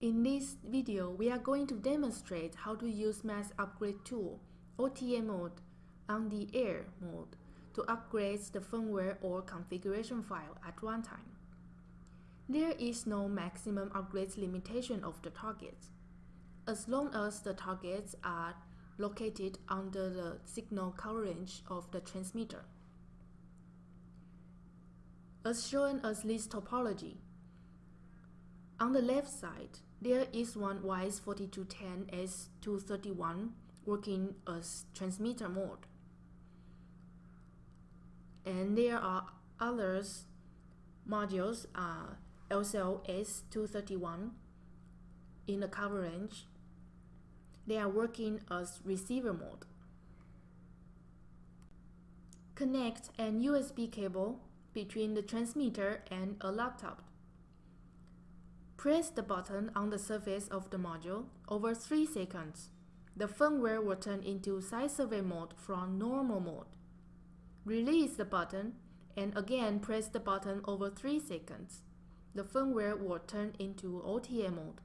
In this video, we are going to demonstrate how to use Mass Upgrade Tool, OTA Mode, on the Air mode to upgrade the firmware or configuration file at runtime. There is no maximum upgrade limitation of the targets, as long as the targets are located under the signal coverage of the transmitter. As shown as this topology, on the left side, there is one WISE4210 S231 working as transmitter mode. And there are others modules also S231 in the coverage. They are working as receiver mode. Connect an USB cable between the transmitter and a laptop. Press the button on the surface of the module over 3 seconds. The firmware will turn into site survey mode from normal mode. Release the button and again press the button over 3 seconds. The firmware will turn into OTA mode.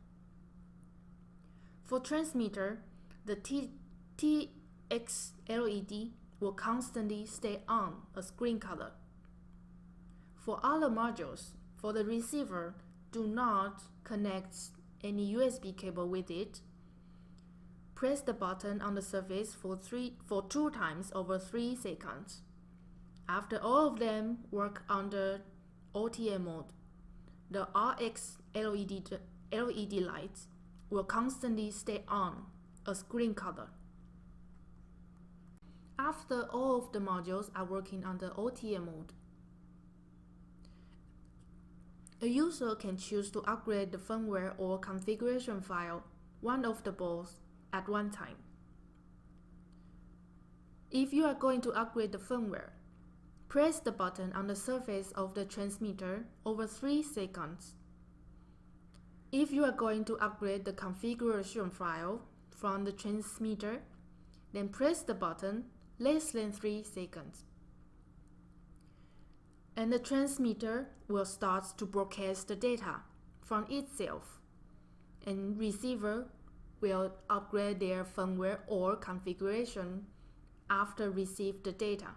For transmitter, the TX LED will constantly stay on as green color. For other modules, for the receiver, do not connect any USB cable with it. Press the button on the surface for 2 times over 3 seconds. After all of them work under OTA mode, the RX LED lights will constantly stay on as green color. After all of the modules are working under OTA mode, a user can choose to upgrade the firmware or configuration file, one of the both, at one time. If you are going to upgrade the firmware, press the button on the surface of the transmitter over 3 seconds. If you are going to upgrade the configuration file from the transmitter, then press the button less than 3 seconds. And the transmitter will start to broadcast the data from itself, and receiver will upgrade their firmware or configuration after receive the data.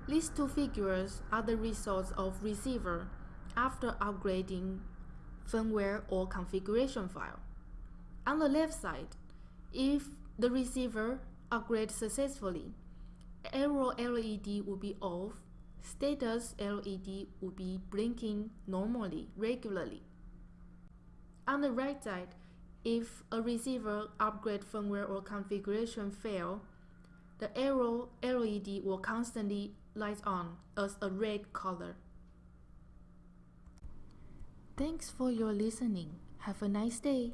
These two figures are the results of receiver after upgrading firmware or configuration file. On the left side, if the receiver upgrades successfully, arrow LED will be off, status LED will be blinking normally, regularly. On the right side, if a receiver upgrade firmware or configuration fail, the arrow LED will constantly light on as a red color. Thanks for your listening. Have a nice day.